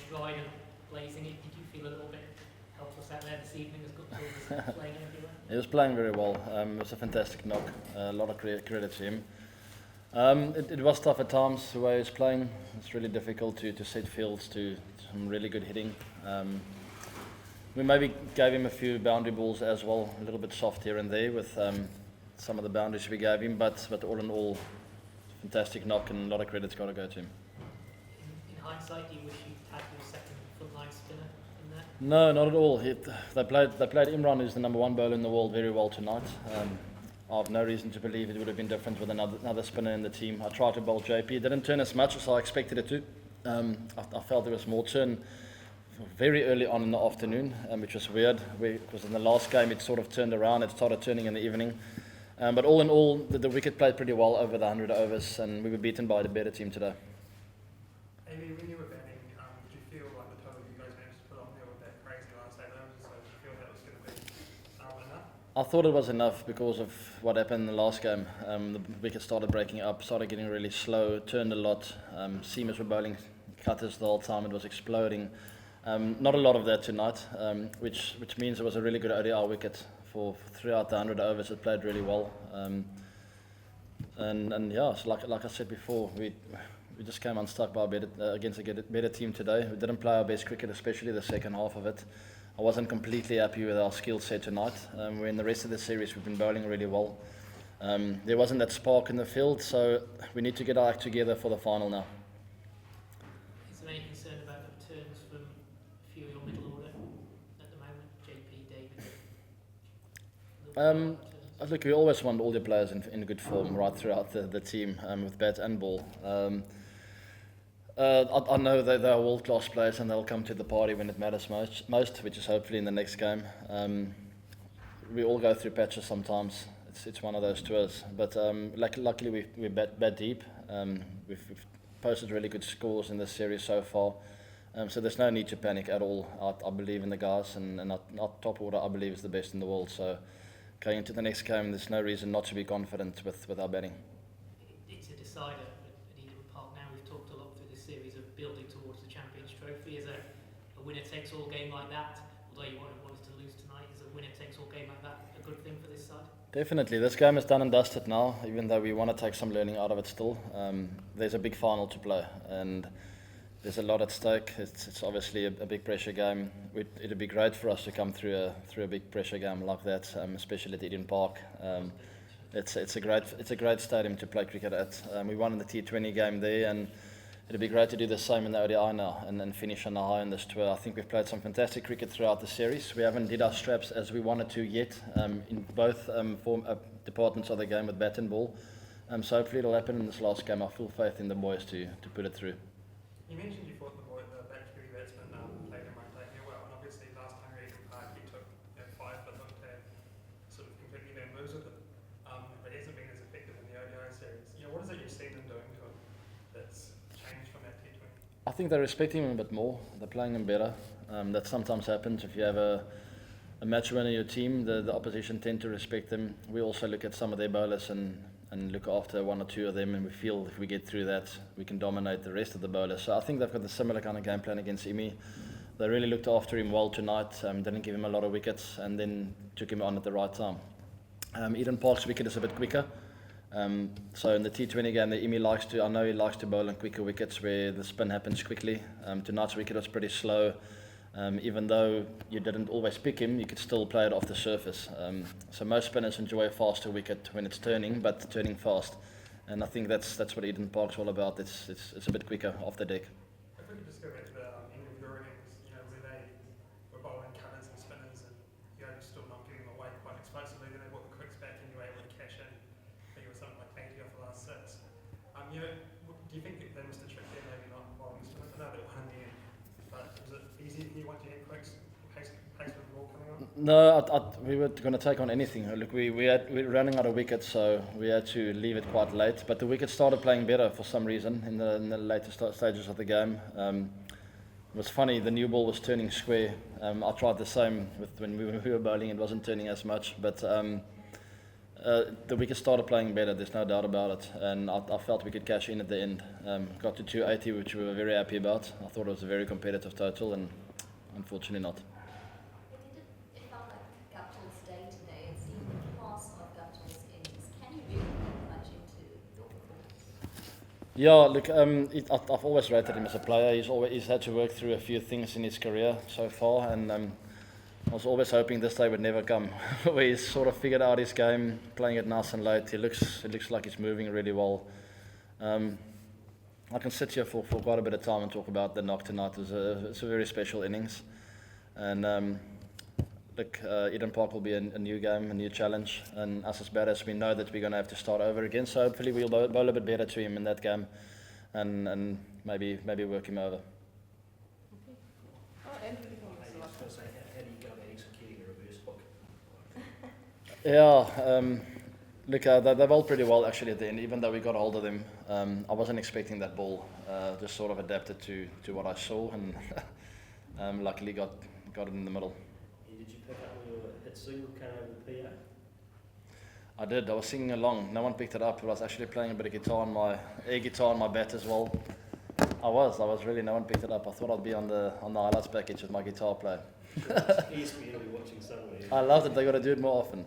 dry and blazing it. Did you feel a little bit helpless out there this evening as Guptill was playing everywhere? He was playing very well. It was a fantastic knock. A lot of credit to him. It was tough at times the way he was playing. It's really difficult to set fields to some really good hitting. We maybe gave him a few boundary balls as well, a little bit soft here and there with some of the boundaries we gave him, but all in all, fantastic knock and a lot of credit's got to go to him. In hindsight, do you wish you'd had your second frontline spinner in there? No, not at all. They played Imran, who's the number one bowler in the world, very well tonight. I have no reason to believe it would have been different with another spinner in the team. I tried to bowl JP. It didn't turn as much as I expected it to. I felt there was more turn very early on in the afternoon, which was weird because in the last game it sort of turned around. It started turning in the evening. But all in all, the wicket played pretty well over the 100 overs and we were beaten by the better team today. Amy, when you were batting, did you feel like the total you guys managed to put on there with that crazy last 8 overs? So did you feel that was going to be enough? I thought it was enough because of what happened in the last game. The wicket started breaking up, started getting really slow, turned a lot. Seamers were bowling cutters the whole time, it was exploding. Not a lot of that tonight, which means it was a really good ODI wicket for throughout the 100 overs. It played really well. And yeah, so like I said before, we just came unstuck by against a better team today. We didn't play our best cricket, especially the second half of it. I wasn't completely happy with our skill set tonight. Where in the rest of the series we've been bowling really well. There wasn't that spark in the field, so we need to get our act together for the final now. Is there any concern about the returns from a few of your middle order at the moment? JP, David? Look, we always want all the players in good form right throughout the team with bat and ball. I know that they are world-class players and they'll come to the party when it matters most, which is hopefully in the next game. We all go through patches sometimes. It's one of those tours. But luckily we bat deep. We've posted really good scores in this series so far. So there's no need to panic at all. I believe in the guys and our top order I believe is the best in the world. So going into the next game, there's no reason not to be confident with our batting. It's a decider at Eden Park now. We've talked a lot through this series of building towards the Champions Trophy. Is a winner-takes-all game like that, although you wanted to lose tonight, is a winner-takes-all game like that a good thing for this side? Definitely. This game is done and dusted now, even though we want to take some learning out of it still. There's a big final to play and there's a lot at stake. It's obviously a big pressure game. It'd be great for us to come through a big pressure game like that, especially at Eden Park. It's a great stadium to play cricket at. We won in the T20 game there, and it'd be great to do the same in the ODI now and finish on a high in this tour. I think we've played some fantastic cricket throughout the series. We haven't did our straps as we wanted to yet in both departments of the game with bat and ball. So hopefully it'll happen in this last game. I have full faith in the boys to put it through. You mentioned you thought the back-to-back batsmen played him well, and obviously last time at Eden Park he took 5 for them to sort of completely their moves with it, but he hasn't been as effective in the ODI series. What is it you've seen them doing to him that's changed from that T20? I think they're respecting him a bit more. They're playing him better. That sometimes happens if you have a match winner in your team. The opposition tend to respect them. We also look at some of their bowlers and look after one or two of them, and we feel if we get through that, we can dominate the rest of the bowlers. So I think they've got a similar kind of game plan against Imi. They really looked after him well tonight, didn't give him a lot of wickets, and then took him on at the right time. Eden Park's wicket is a bit quicker. So in the T20 game, I know he likes to bowl on quicker wickets where the spin happens quickly. Tonight's wicket was pretty slow. Even though you didn't always pick him, you could still play it off the surface. So most spinners enjoy a faster wicket when it's turning, but turning fast. And I think that's what Eden Park's all about. It's a bit quicker off the deck. If we could just go back to the end of your innings, where they were bowling cutters and spinners, and you were still not getting them away quite explosively. Then they brought the quicks back, and you were able to cash in. I think it was something like 80 off the last 6. Do you think that they missed a trick there, maybe not bowling spinners? I know they won in the end, but was it easy to hear once you had quicks, pace with the ball coming on? No, we were going to take on anything. Look, we were running out of wickets, so we had to leave it quite late. But the wickets started playing better for some reason in the later stages of the game. It was funny, the new ball was turning square. I tried the same when we were bowling, it wasn't turning as much. But The wickets started playing better, there's no doubt about it, and I felt we could cash in at the end. Got to 280, which we were very happy about. I thought it was a very competitive total, and unfortunately not. It felt like Guptill's day today. It seemed the class of Guptill's innings. Can you read that much into your performance? Yeah, look, I've always rated him as a player. He's had to work through a few things in his career so far, and I was always hoping this day would never come, where he's sort of figured out his game, playing it nice and late. It looks like he's moving really well. I can sit here for quite a bit of time and talk about the knock tonight. It's a very special innings, and look, Eden Park will be a new game, a new challenge, and us as batters, we know that we're going to have to start over again. So hopefully we'll bowl a bit better to him in that game, and maybe work him over. Yeah, look, they bowled pretty well actually at the end, even though we got hold of them. I wasn't expecting that ball, just sort of adapted to what I saw, and luckily got it in the middle. Did you pick up when your hit single came over the PA? I did, I was singing along, no one picked it up, but I was actually playing a bit of guitar on air guitar on my bat as well. I was really, no one picked it up. I thought I'd be on the highlights package with my guitar player. ESPN will be watching somewhere. I loved it, they got to do it more often.